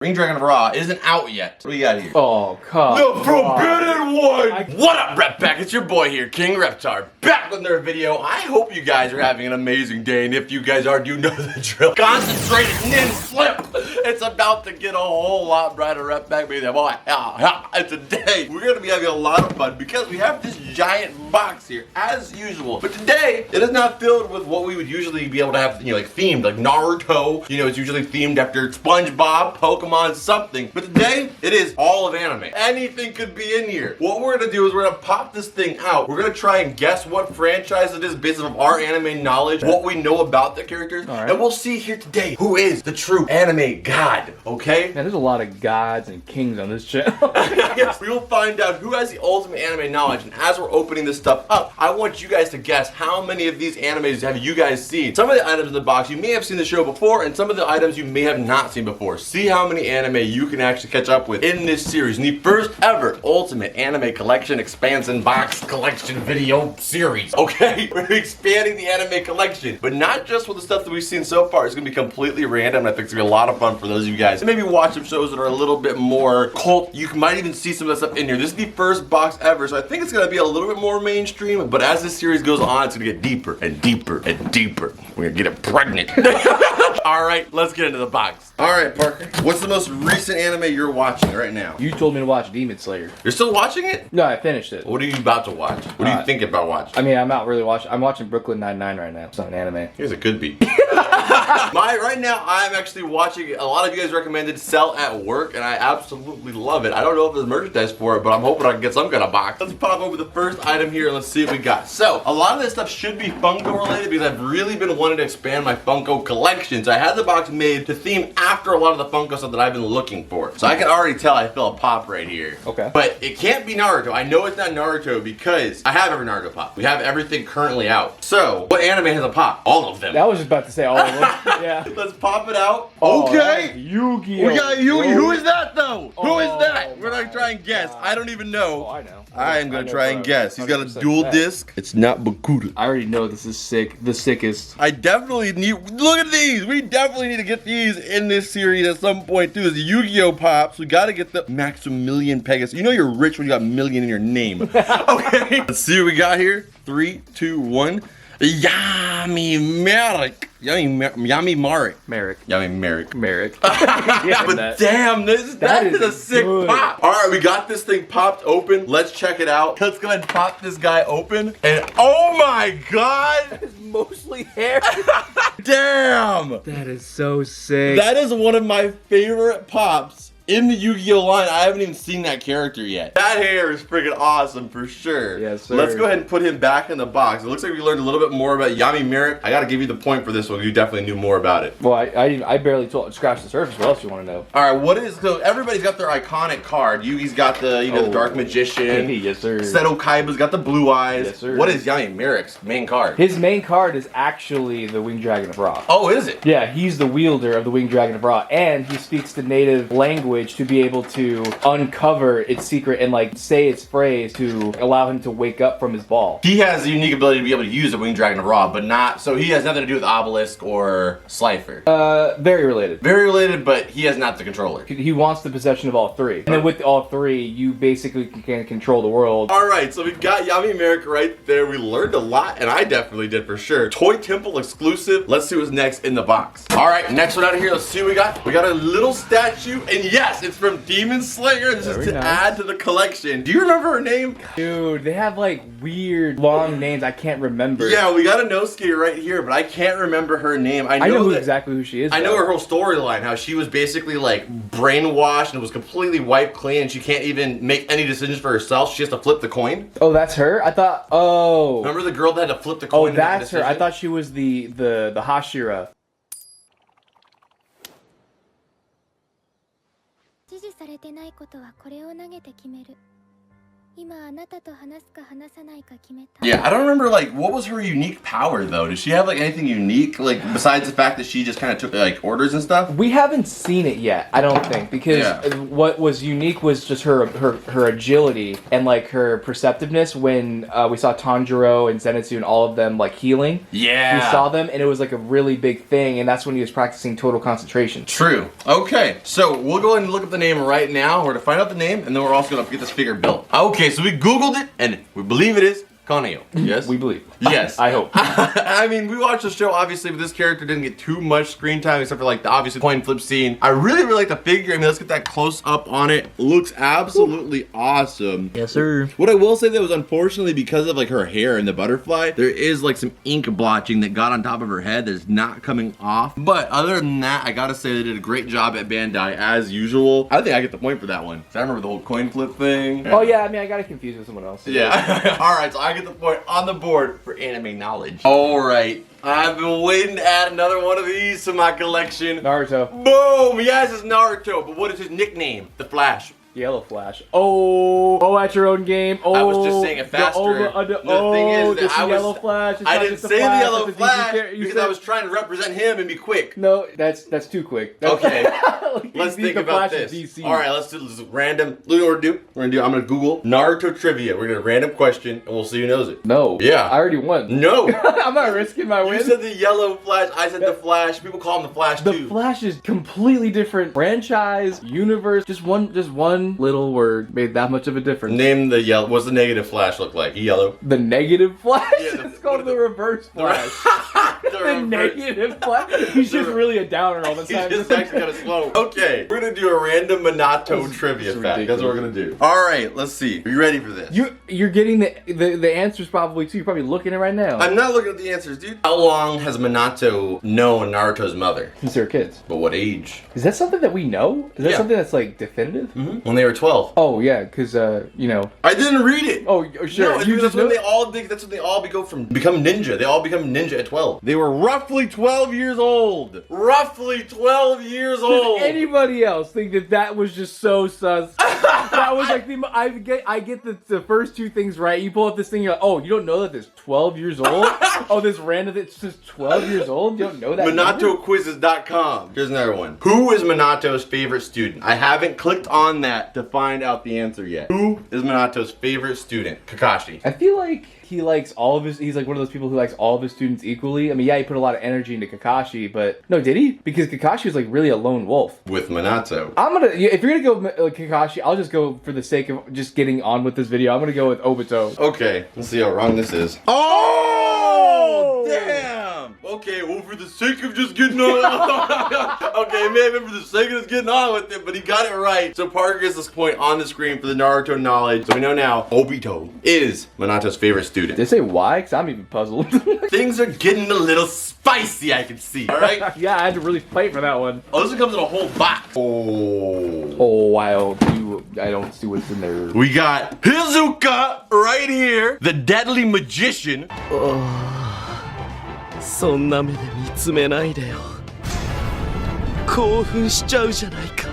Ring Dragon Raw isn't out yet. What do you got here? Oh, come The Forbidden One! What up, Rep Pack? It's your boy here, King Reptar, back with another video. I hope you guys are having an amazing day, and if you guys are, you know the drill. Concentrated nin slip! It's about to get a whole lot brighter, Rep Pack, baby. Boy, and today, we're gonna be having a lot of fun because we have this giant box here, as usual. But today, it is not filled with what we would usually be able to have, you know, like themed, like Naruto. You know, it's usually themed after SpongeBob, Pokemon, something. But today, it is all of anime. Anything could be in here. What we're gonna do is we're gonna pop this thing out. We're gonna try and guess what franchise it is based on our anime knowledge, what we know about the characters, and we'll see here today who is the true anime god, okay? Man, there's a lot of gods and kings on this channel. Yes, we will find out who has the ultimate anime knowledge, and as we're opening this stuff up, I want you guys to guess how many of these animes have you guys seen. Some of the items in the box, you may have seen the show before, and some of the items you may have not seen before. See how many anime you can actually catch up with in this series, in the first ever Ultimate Anime Collection Expansion Box Collection video series, okay? We're expanding the anime collection, but not just with the stuff that we've seen so far. It's gonna be completely random, and I think it's gonna be a lot of fun for those of you guys. And maybe watch some shows that are a little bit more cult. You might even see some of that stuff in here. This is the first box ever, so I think it's gonna be a little bit more mainstream, but as this series goes on, it's gonna get deeper and deeper and deeper. We're gonna get it pregnant. All right, let's get into the box. All right, Parker, what's the most recent anime you're watching right now? You told me to watch Demon Slayer. You're still watching it? No, I finished it. What are you about to watch? What do you think about watching? I mean, I'm not really watching. I'm watching Brooklyn Nine-Nine right now. It's not an anime. Here's a good beat. Right now, I'm actually watching, a lot of you guys recommended Sell at Work, and I absolutely love it. I don't know if there's merchandise for it, but I'm hoping I can get some kind of box. Let's pop over the first item here and let's see what we got. So, a lot of this stuff should be Funko related because I've really been wanting to expand my Funko collection. So I had the box made to theme after a lot of the Funko stuff that I've been looking for. So I can already tell I feel a pop right here. Okay. But it can't be Naruto. I know it's not Naruto because I have every Naruto pop. We have everything currently out. So, what anime has a pop? All of them. I was just about to say all of them. Yeah. Let's pop it out. Oh, okay. Yu-Gi-Oh. We got Yu-Gi. Who is that though? Who is that? Oh We're gonna try and guess. I don't even know. Oh, I know. I am gonna try and guess. He's got a 100% dual fact. disc. It's not Bakura. I already know this is sick. The sickest. I definitely need. Look at these. We definitely need to get these in this series at some point too. There's the Yu-Gi-Oh pops. We gotta get the Maximilian Pegasus. You know you're rich when you got million in your name. Okay. Let's see what we got here. 3, 2, 1. YAMI MARIK. YAMI MARIK. Marik. YAMI MARIK. Marik. Yeah, but damn, that is a sick good. pop. All right, we got this thing popped open. Let's check it out. Let's go ahead and pop this guy open. And oh my God. It's mostly hair. Damn. That is so sick. That is one of my favorite pops in the Yu-Gi-Oh line. I haven't even seen that character yet. That hair is freaking awesome for sure. Yes, sir. Let's go ahead and put him back in the box. It looks like we learned a little bit more about YAMI MARIK. I gotta give you the point for this one. You definitely knew more about it. Well, I barely scratched the surface. What else you want to know? All right, what is, so everybody's got their iconic card. Yugi's got the, you know, the Dark Magician. Yes, sir. Seto Kaiba's got the blue eyes. Yes, sir. What is YAMI MARIK's main card? His main card is actually the Winged Dragon of Ra. Oh, is it? Yeah, he's the wielder of the Winged Dragon of Ra, and he speaks the native language to be able to uncover its secret and like say its phrase to allow him to wake up from his ball. He has the unique ability to be able to use the Winged Dragon of Ra, but not, so he has nothing to do with Obelisk or SLIFER. Very related. Very related, but he has not the controller. He wants the possession of all three. And then with all three, you basically can control the world. All right, so we got YAMI MARIK right there. We learned a lot, and I definitely did for sure. Toy Temple exclusive. Let's see what's next in the box. All right, next one out of here. Let's see what we got. We got a little statue, and yes, it's from Demon Slayer. This is to add to the collection. Do you remember her name? Dude, they have like weird long names I can't remember. Yeah, we got a Nosuke right here, but I can't remember her name. I know exactly who she is. I know her whole storyline, how she was basically like brainwashed and was completely wiped clean, and she can't even make any decisions for herself. She has to flip the coin. Oh, that's her? I thought, oh. Remember the girl that had to flip the coin? Oh, that's her. I thought she was the Hashira. 指示されてないことはこれを投げて決める。Yeah, I don't remember, like, what was her unique power, though? Did she have, like, anything unique, like, besides the fact that she just kind of took, like, orders and stuff? We haven't seen it yet, I don't think, because what was unique was just her agility and, like, her perceptiveness when we saw Tanjiro and Zenitsu and all of them, like, healing. Yeah. We saw them, and it was, like, a really big thing, and that's when he was practicing total concentration. True. Okay, so we'll go ahead and look up the name right now. We're to find out the name, and then we're also going to get this figure built. Okay, so we Googled it, and we believe it is KONAHA. Yes? We believe. Yes. I hope. I mean, we watched the show, obviously, but this character didn't get too much screen time, except for, like, the obviously coin flip scene. I really, really like the figure. I mean, let's get that close up on it. Looks absolutely awesome. Yes, sir. What I will say, though, is unfortunately, because of, like, her hair and the butterfly, there is, like, some ink blotching that got on top of her head that is not coming off. But other than that, I gotta say they did a great job at Bandai, as usual. I think I get the point for that one. I remember the whole coin flip thing. Oh, yeah, I mean, I got it confused with someone else. Yeah. All right, so I get the point on the board for anime knowledge. All right. I've been waiting to add another one of these to my collection. Naruto. Boom! Yes, it's Naruto, but what is his nickname? The Flash. Yellow Flash. Oh, at your own game. Oh, I was just saying it faster. The thing is that Yellow Flash. I didn't say the Yellow Flash because I was trying to represent him and be quick. No, that's too quick. Okay. Like, Let's think about this. DC. All right, let's do this random. Look what we're gonna do. I'm gonna Google Naruto trivia. We're gonna random question, and we'll see who knows it. No. Yeah. I already won. No. I'm not risking my win. You said the Yellow Flash. I said the Flash. People call him the Flash too. The Flash is completely different franchise, universe. Just one little word made that much of a difference. Name the yellow. What's the negative Flash look like? Yellow. The negative Flash? Yeah, it's called the reverse Flash. The negative Flash? He's just really a downer all the time. He's just actually kind of slow. Okay, we're gonna do a random Minato trivia fact. That's what we're gonna do. All right, let's see. Are you ready for this? You're getting the answers probably too. You're probably looking at it right now. I'm not looking at the answers, dude. How long has Minato known Naruto's mother? Since they were kids. But what age? Is that something that we know? Is that something that's like definitive? Mm-hmm. When they were 12. Oh yeah, because you know. I didn't read it. Oh sure. No, you that's when they all become ninja. They all become ninja at 12. They were roughly 12 years old. Roughly 12 years old. Does anybody else think that was just so sus? That was like I get the first two things right. You pull up this thing, you're like, oh, you don't know that it's 12 years old? Oh, this random it's just 12 years old? You don't know that? MinatoQuizzes.com. Here's another one. Who is Minato's favorite student? I haven't clicked on that to find out the answer yet. Who is Minato's favorite student? Kakashi. I feel like he likes all of he's like one of those people who likes all of his students equally. I mean, yeah, he put a lot of energy into Kakashi, but no, did he? Because Kakashi was like really a lone wolf. With Minato. If you're gonna go with Kakashi, I'll just go for the sake of just getting on with this video. I'm gonna go with Obito. Okay, let's see how wrong this is. Oh! Damn! Okay, well, for the sake of just getting on. Okay, it may have been for the sake of just getting on with it, but he got it right. So Parker gets this point on the screen for the Naruto knowledge. So we know now Obito is Minato's favorite student. Did they say why? Because I'm even puzzled. Things are getting a little spicy, I can see. All right? Yeah, I had to really fight for that one. Oh, this one comes in a whole box. Oh. Oh, wow. I don't see what's in there. We got Hizuka right here, the deadly magician. そんな目で見つめないでよ。興奮しちゃうじゃないか。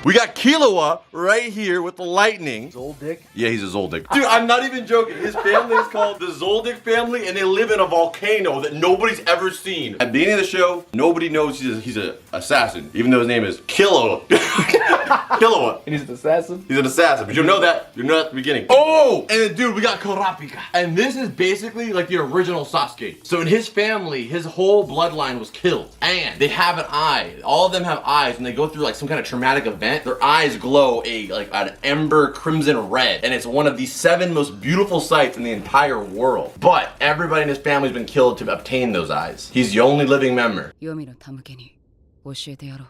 We got KILLUA right here with the lightning. ZOLDYCK? Yeah, he's a ZOLDYCK. Dude, I'm not even joking. His family is called the ZOLDYCK family, and they live in a volcano that nobody's ever seen. At the beginning of the show, nobody knows he's an assassin, even though his name is KILLUA. KILLUA. And he's an assassin? He's an assassin, but you'll know that. You'll know at the beginning. Oh! And then, dude, we got Kurapika. And this is basically like the original Sasuke. So in his family, his whole bloodline was killed. And they have an eye. All of them have eyes, and they go through like some kind of traumatic event. Their eyes glow an ember crimson red, and it's one of the 7 most beautiful sights in the entire world. But everybody in his family's been killed to obtain those eyes. He's the only living member. YAMIの手向けに教えてやろう。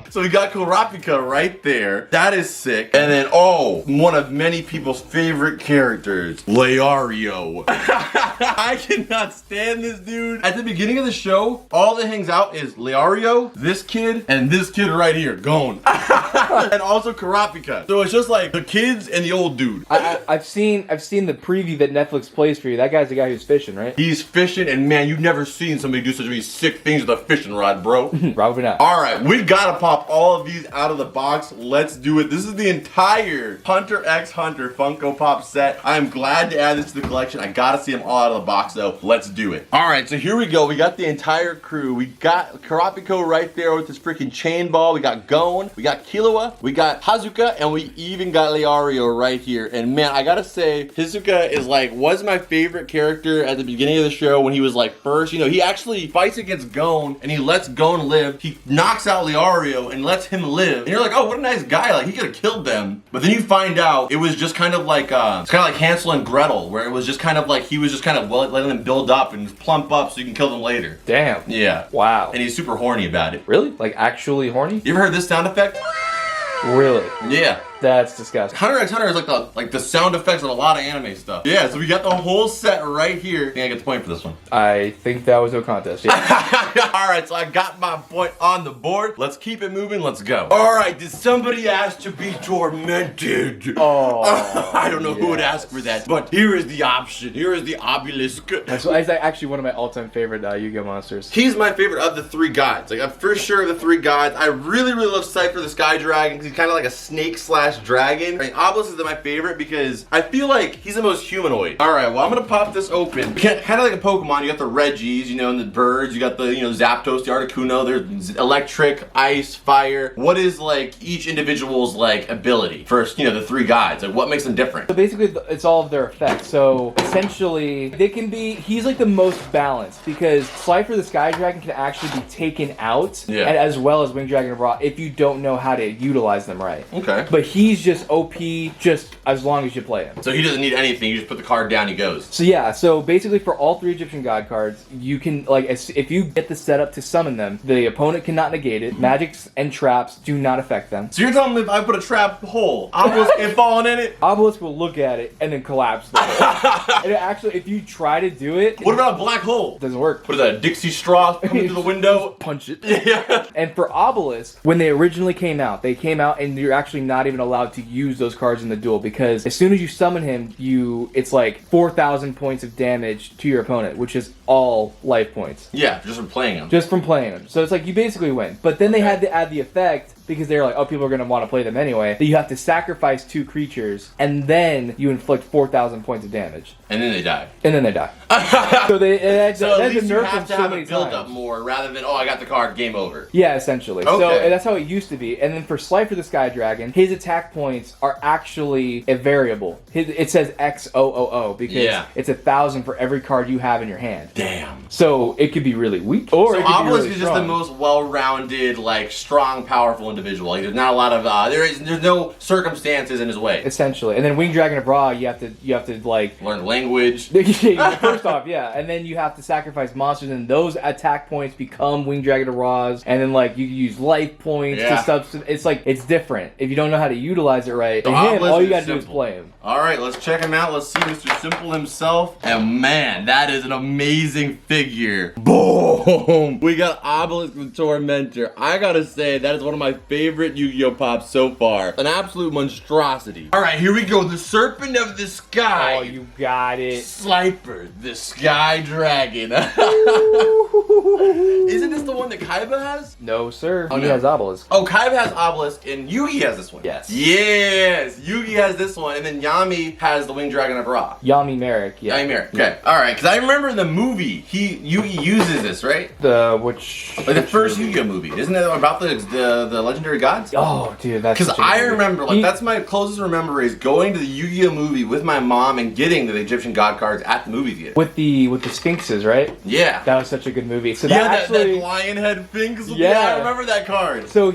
So we got Kurapika right there. That is sick. And then, oh, one of many people's favorite characters, Leario. I cannot stand this dude. At the beginning of the show, all that hangs out is Leario, this kid, and this kid right here, Gon. And also Kurapika. So it's just like the kids and the old dude. I've seen the preview that Netflix plays for you. That guy's the guy who's fishing, right? He's fishing, and man, you've never seen somebody do such many sick things with a fishing rod, bro. Probably not. All right, we gotta pop pop all of these out of the box. Let's do it. This is the entire Hunter x Hunter Funko Pop set. I am glad to add this to the collection. I gotta see them all out of the box though. Let's do it. All right, so here we go. We got the entire crew. We got Kurapiko right there with his freaking chain ball. We got Gon, we got Killua, we got Hazuka, and we even got Leario right here. And man, I gotta say, Hizuka is like, was my favorite character at the beginning of the show when he was like first. You know, he actually fights against Gon and he lets Gon live. He knocks out Leario and lets him live. And you're like, oh, what a nice guy. Like, he could have killed them. But then you find out it was just kind of like, it's kind of like Hansel and Gretel, where it was just kind of like, he was just kind of letting them build up and plump up so you can kill them later. Damn. Yeah. Wow. And he's super horny about it. Really? Like actually horny? You ever heard this sound effect? Really? Yeah. That's disgusting. Hunter x Hunter is like the sound effects of a lot of anime stuff. Yeah, so we got the whole set right here. I think I get the point for this one. I think that was no contest. Yeah. All right, so I got my point on the board. Let's keep it moving. Let's go. All right, did somebody ask to be tormented? Oh. I don't know who would ask for that, but here is the option. Here is the obelisk. That's actually one of my all-time favorite Yu-Gi-Oh monsters. He's my favorite of the three gods. Like, I'm for sure the three gods. I really love Cypher the Sky Dragon because he's kind of like a snake / dragon. I mean, Obelisk is my favorite because I feel like he's the most humanoid. All right, well, I'm gonna pop this open. Kind of like a Pokemon, you got the Reggies, you know, and the birds, you got the, you know, Zapdos, the Articuno, there's electric, ice, fire. What is like each individual's like ability for, you know, the three gods? Like, what makes them different? So basically, it's all of their effects. So essentially, they can be, he's like the most balanced because Slifer the Sky Dragon can actually be taken out, and as well as Winged Dragon of Ra, if you don't know how to utilize them right. Okay. But he's just OP just as long as you play him. So he doesn't need anything, you just put the card down, he goes. So yeah, so basically for all three Egyptian god cards, you can, like, if you get the setup to summon them, the opponent cannot negate it. Magics and traps do not affect them. So you're telling me if I put a trap hole, Obelisk ain't falling in it? Obelisk will look at it and then collapse the hole. And actually, if you try to do it... What about a black hole? Doesn't work. What is that, a Dixie straw coming through the window? Punch it. Yeah. And for Obelisk, when they originally came out, and you're actually not even allowed to use those cards in the duel because as soon as you summon him, it's like 4,000 points of damage to your opponent, which is all life points. Yeah, just from playing him. Just from playing him. So it's like you basically win. But then they had to add the effect because they were like, oh, people are going to want to play them anyway, that you have to sacrifice 2 creatures and then you inflict 4,000 points of damage. And then they die. And then they die. So that's at least a you nerf have from to so have many it build times. up more rather than, oh, I got the card, game over. Yeah, essentially. Okay. So and that's how it used to be. And then for Slifer the Sky Dragon, his attack points are actually a variable. It says XOOO because it's 1,000 for every card you have in your hand. Damn. So it could be really weak, or so it could Obelisk be really is just the most well-rounded, like strong, powerful individual. Like, there's not a lot of there's no circumstances in his way. Essentially, and then Winged Dragon of Ra, you have to like learn language. First off, yeah, and then you have to sacrifice monsters, and those attack points become Winged Dragon of Ra's, and then like you use life points to substitute. It's like it's different if you don't know how to utilize it right. So and him, all you gotta simple. do is play him. All right, let's check him out. Let's see Mr. Simple himself. And man, that is an amazing figure. Boom! We got Obelisk the Tormentor. I gotta say, that is one of my favorite Yu-Gi-Oh! Pops so far. An absolute monstrosity. All right, here we go. The Serpent of the Sky. Oh, you got it. Slifer, the Sky Dragon. Isn't this the one that Kaiba has? No, sir. Oh, He no. has Obelisk. Oh, Kaiba has Obelisk, and Yugi has this one. Yes. Yes, Yugi has this one, and then Yami has the Winged Dragon of Ra. Yami MARIK, yeah. Yami Marik. Okay, all right. Because I remember in the movie, Yugi uses this, right? Which? Like the first Yu-Gi-Oh movie, isn't it about the legendary gods? Oh, dude, that's. Because I remember, like, that's my closest memory is going to the Yu-Gi-Oh movie with my mom and getting the Egyptian god cards at the movie theater. with the Sphinxes, right? Yeah. That was such a good movie. So that actually, that lion head things. Yeah. I remember that card. So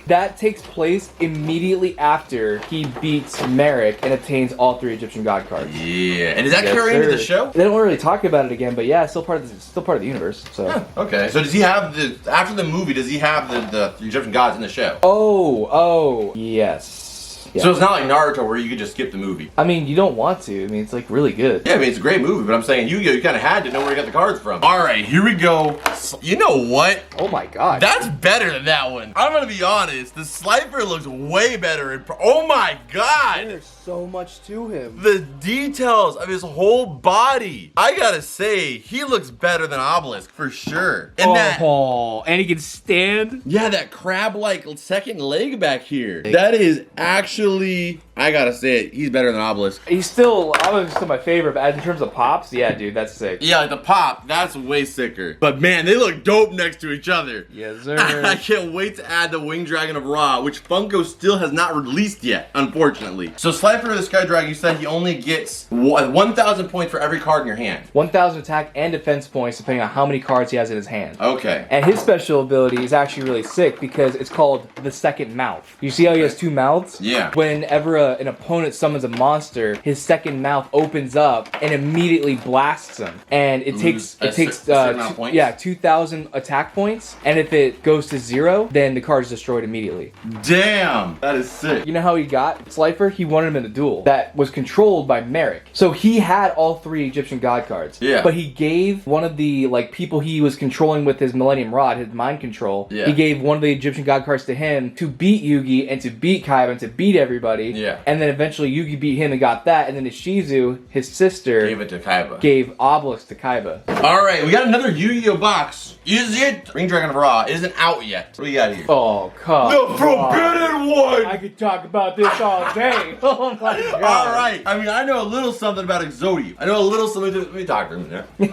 that takes place immediately after he beats MARIK and obtains all 3 Egyptian god cards. Yeah, and does that Yes, carry into the sir. show? They don't really talk about it again, but yeah, it's still part of the universe. So. Huh, okay, so does he have after the movie? Does he have the Egyptian gods in the show? Oh, yes. So it's not like Naruto where you could just skip the movie. I mean, you don't want to. I mean, it's like really good. Yeah, I mean, it's a great movie, but I'm saying Yu-Gi-Oh! You kind of had to know where you got the cards from. All right, here we go. You know what? Oh my god. That's better than that one. I'm gonna be honest. The Slifer looks way better. Oh my god. There's so much to him. The details of his whole body. I gotta say, he looks better than Obelisk for sure. And and he can stand. yeah, that crab-like second leg back here. That is actually, I gotta say it, he's better than Obelisk. He's still, Obelisk is still my favorite, but in terms of pops, yeah, dude, that's sick. Yeah, like the pop, that's way sicker. But man, they look dope next to each other. Yes, sir. I can't wait to add the Winged Dragon of Ra, which Funko still has not released yet, unfortunately. So Slifer the Sky Dragon, you said he only gets 1,000 points for every card in your hand. 1,000 attack and defense points depending on how many cards he has in his hand. Okay. And his special ability is actually really sick because it's called the second mouth. You see how he has two mouths? Yeah. Whenever an opponent summons a monster, his second mouth opens up and immediately blasts him. And it takes a certain amount of points? yeah, 2,000 attack points. And if it goes to 0, then the card is destroyed immediately. Damn, that is sick. You know how he got Slifer? He won him in a duel that was controlled by MARIK. So he had all 3 Egyptian god cards. Yeah. But he gave one of the people he was controlling with his Millennium Rod, his mind control. Yeah. He gave one of the Egyptian god cards to him to beat Yugi and to beat Kaiba and to beat everybody. Yeah. And then eventually Yugi beat him and got that. And then Ishizu, his sister, Gave it to Kaiba. gave Obelisk to Kaiba. All right, we got another Yu-Gi-Oh box. Is it? Ring Dragon of Ra isn't out yet. What do we got here? Oh, come The on. Forbidden One! I could talk about this all day. Oh my god. All right. I mean, I know a little something about Exodia. I know a little something. Let me talk to him. Yeah?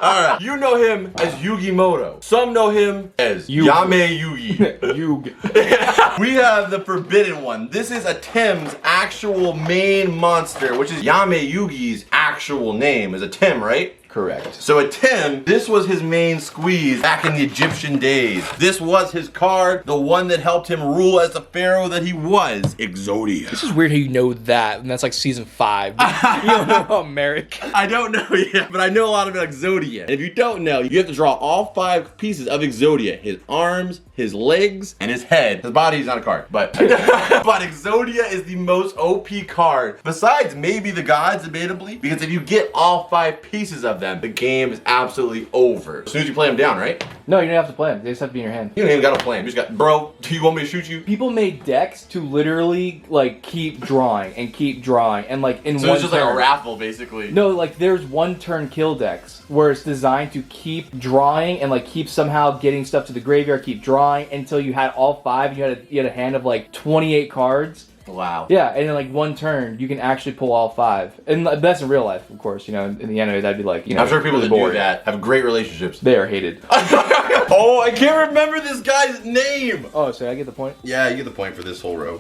All right. You know him as Yugi-Moto. Some know him as Yame Yugi. Yugi. We have the Forbidden One. This is Atem's actual main monster, which is Yame Yugi's actual name. Is Atem, right? Correct. So Atem, this was his main squeeze back in the Egyptian days. This was his card, the one that helped him rule as the pharaoh that he was, Exodia. This is weird how you know that, and that's like season 5. You don't know about MARIK. I don't know yet, but I know a lot about Exodia. And if you don't know, you have to draw all 5 pieces of Exodia. His arms, his legs, and his head. His body is not a card, but but Exodia is the most OP card. Besides maybe the gods, debatably, because if you get all 5 pieces of them, the game is absolutely over. As soon as you play them down, right? No, you don't have to play them. They just have to be in your hand. You don't even gotta play them. You just got, bro, do you want me to shoot you? People made decks to literally like keep drawing and keep drawing and like in So one it's just turn. like a raffle, basically. No, like there's one turn kill decks where it's designed to keep drawing and like keep somehow getting stuff to the graveyard, keep drawing until you had all 5 and you had a hand of like 28 cards. Wow. Yeah, and in like one turn, you can actually pull all 5. And that's in real life, of course. You know, in the anime, that'd be like, you know, I'm sure people really that do boring. that have great relationships. They are hated. Oh, I can't remember this guy's name. Oh, so I get the point? Yeah, you get the point for this whole row.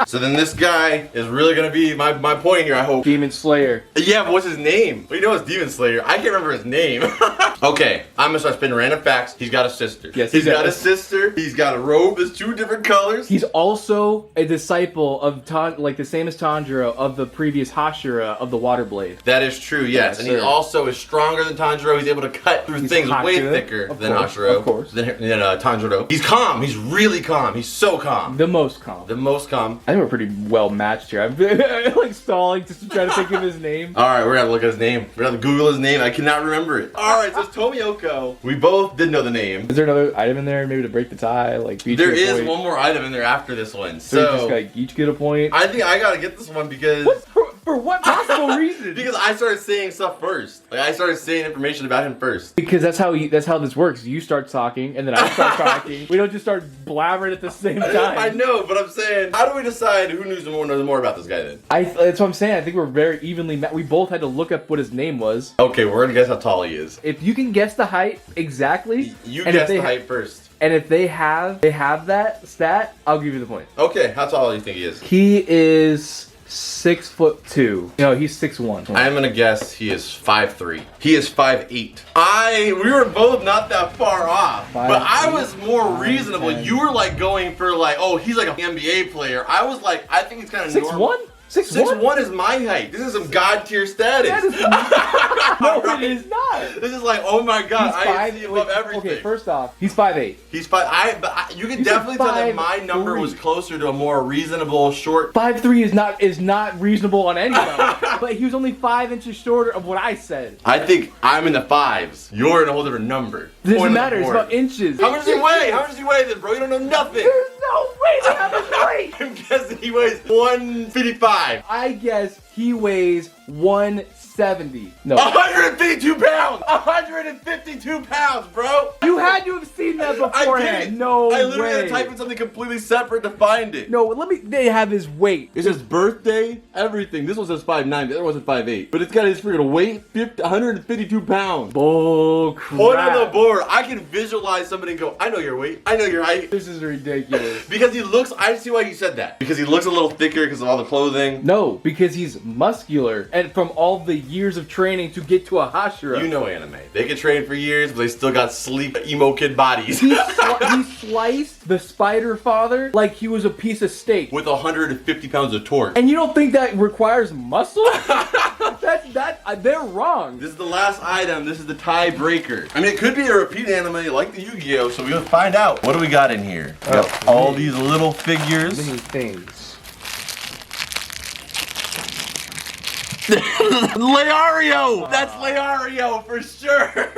So then this guy is really gonna be my point here, I hope. Demon Slayer. Yeah, but what's his name? Well, you know it's Demon Slayer. I can't remember his name. Okay, I'm gonna start spinning random facts. He's got a sister. Yes, he's he got a does. sister. He's got a robe that's 2 different colors. He's also a disciple of like the same as Tanjiro of the previous Hashira of the Water Blade. That is true, yes. Yes, and sir. he also is stronger than Tanjiro. He's able to cut through He's things hot way to it. thicker Of than course, Hashiro. of course. Than Tanjiro. He's calm. He's really calm. He's so calm. The most calm. The most calm. I think we're pretty well matched here. I'm like stalling just to try to think of his name. All right, we're gonna look at his name. We're gonna Google his name. I cannot remember it. All right, so it's Tomiyoko. We both did know the name. Is there another item in there, maybe to break the tie? Like There is one more item in there after this one. So you So just gotta each get a point. I think I gotta get this one because For what possible reason? because I started saying stuff first. Like I started saying information about him first. Because that's how this works. You start talking, and then I start talking. We don't just start blabbering at the same time. I know, but I'm saying, how do we decide who knows more about this guy then? That's what I'm saying. I think we're very evenly we both had to look up what his name was. Okay, we're gonna guess how tall he is. If you can guess the height exactly, You and guess if the height first. and if they have that stat, I'll give you the point. Okay, how tall do you think he is? He is 6'2". No, he's 6'1". I'm gonna guess he is 5'3". He is 5'8". We were both not that far off, but I was more reasonable. You were like going for like, oh, he's like an NBA player. I was like, I think he's kind of 6'1"? 6'1"? 6'1" is my height. This is some god tier status. That is no, it is not. This is like, oh my god, I see above everything. Okay, first off, he's 5'8". He's 5. You can definitely tell that my number was closer to a more reasonable short. 5'3" is not reasonable on any level. But he was only 5 inches shorter of what I said. I think I'm in the 5s. You're in a whole different number. It doesn't matter. It's about inches. How much does he weigh? How much does he weigh then, bro? You don't know nothing. There's no way to have his weight. I'm guessing he weighs 155. I guess he weighs 170. No. 152 pounds! 152 pounds, bro! You had to have seen that beforehand. No way. I literally had to type in something completely separate to find it. No, they have his weight. It's his birthday, everything. This one says 5'9", the other one says 5'8". But it's got his freaking weight, 152 pounds. Bull crap. Point on the board. I can visualize somebody and go, I know your weight. I know your height. This is ridiculous. Because he looks, I see why you said that. Because he looks a little thicker because of all the clothing. No, because he's muscular. And from all the years of training to get to a Hashira. You know anime. They can train for years, but they still got sleek emo kid bodies. He sliced the Spider Father like he was a piece of steak. With 150 pounds of torque. And you don't think that requires muscle? They're wrong. This is the last item. This is the tiebreaker. I mean, it could be a repeat anime like the Yu-Gi-Oh! So we'll find out. What do we got in here? We got all these little figures. Many things. Leario! That's Leario for sure.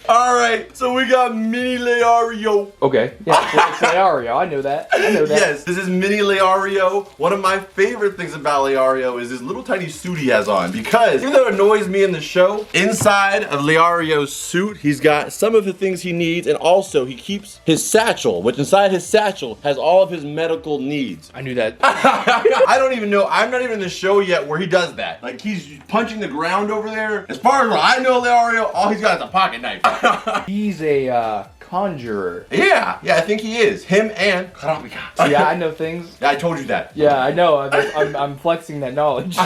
Alright, so we got mini Leario. Okay, yeah, it's Leario. I know that. Yes, this is mini Leario. One of my favorite things about Leario is this little tiny suit he has on. Because even though it annoys me in the show, inside of Leario's suit, he's got some of the things he needs, and also he keeps his satchel, which inside his satchel has all of his medical needs. I knew that. I don't even know. I'm not even in the show yet where he does that. Like, he's punching the ground over there. As far as what I know, Leario, all he's got is a pocket knife. He's a conjurer. Yeah, I think he is. Him and Karapika. Yeah, I know things. I told you that. Yeah, I know. I'm flexing that knowledge.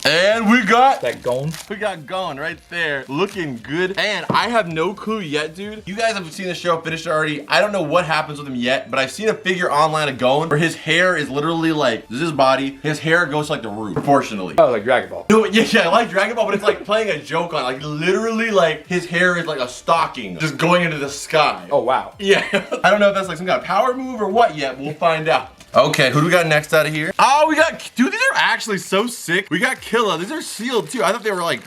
And we got that Gon. We got Gon right there, looking good. And I have no clue yet, dude. You guys have seen the show, finished it already. I don't know what happens with him yet, but I've seen a figure online of Gon where his hair is literally like, this is his body. His hair goes to like the roof, proportionally. Oh, like Dragon Ball. No, yeah, I like Dragon Ball, but it's like playing a joke on it. Like literally like his hair is like a stocking just going into the sky. Oh, wow. Yeah. I don't know if that's like some kind of power move or what yet. We'll find out. Okay, who do we got next out of here? Oh, we got, dude, these are actually so sick. We got KILLUA. These are sealed too. I thought they were like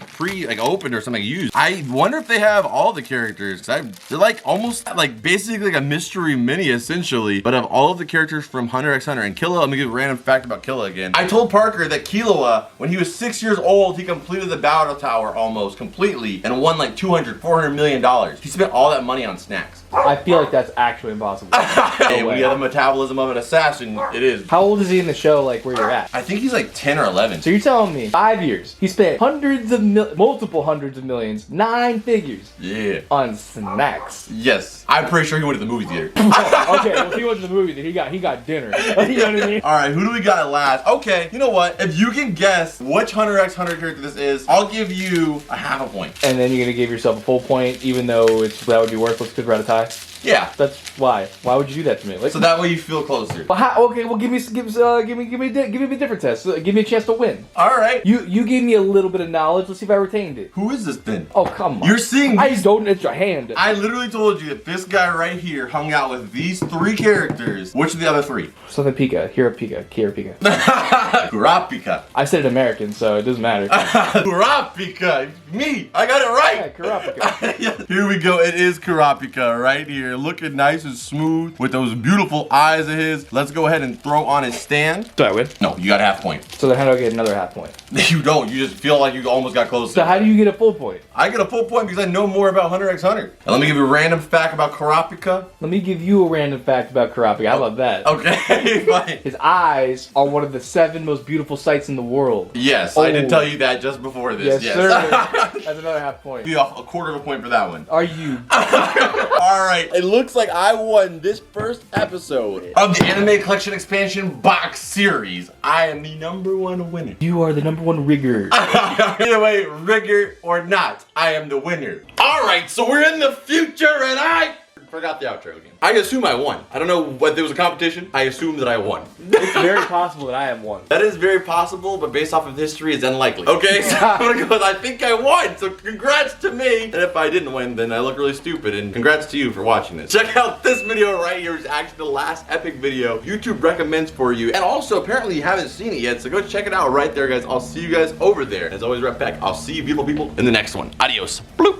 opened or something used. I wonder if they have all the characters. They're like almost like basically like a mystery mini essentially, but of all of the characters from Hunter x Hunter and KILLUA. Let me give a random fact about KILLUA again. I told Parker that KILLUA, when he was 6 years old, he completed the Battle Tower almost completely and won like $400 million. He spent all that money on snacks. I feel like that's actually impossible. Hey, we have the metabolism of an assassin. It is. How old is he in the show, like where you're at? I think he's like 10 or 11. So you're telling me 5 years, he spent multiple hundreds of millions, 9 figures. Yeah. On snacks. Yes. I'm pretty sure he went to the movie theater. Okay, well if he went to the movie theater, he got dinner. You know what I mean? Alright, who do we got last? Okay, you know what? If you can guess which Hunter x Hunter character this is, I'll give you a half a point. And then you're gonna give yourself a full point, even though that would be worthless because we're at a tie? Yeah. That's why. Why would you do that to me? Like, so that way you feel closer. Well, okay, well give me a different test. Give me a chance to win. Alright. You gave me a little bit of knowledge. Let's see if I retained it. Who is this then? Oh, come on. You're seeing I don't it's your hand. I literally told you that this guy right here hung out with these 3 characters. Which are the other 3? Something Pika, Hira Pika, Kira Pika. Kurapika. I said it American, so it doesn't matter. Kurapika. Me. I got it right. Yeah, Kurapika. Here we go. It is Kurapika right here. Looking nice and smooth with those beautiful eyes of his. Let's go ahead and throw on his stand. Do I win? No, you got a half point. So then how do I get another half point? You don't. You just feel like you almost got closer. So how do you get a full point? I get a full point because I know more about Hunter x Hunter. And let me give you a random fact about Kurapika. Let me give you a random fact about Kurapika. How about that? Okay, fine. His eyes are one of the 7 most beautiful sights in the world. Yes, I did tell you that just before this. Yes, sir. That's another half point. Be a quarter of a point for that one. Are you? Alright, it looks like I won this first episode of the Anime Collection Expansion Box Series. I am the #1 winner. You are the #1 rigger. Either way, rigger or not, I am the winner. Alright, so we're in the future and I Forgot the outro again. I assume I won. I don't know what there was a competition. I assume that I won. It's very possible that I have won. That is very possible, but based off of history, it's unlikely. Okay, so I'm gonna go with I think I won. So congrats to me. And if I didn't win, then I look really stupid. And congrats to you for watching this. Check out this video right here. It's actually the last epic video YouTube recommends for you. And also, apparently you haven't seen it yet, so go check it out right there, guys. I'll see you guys over there. As always, right back. I'll see you beautiful people in the next one. Adios. Bloop.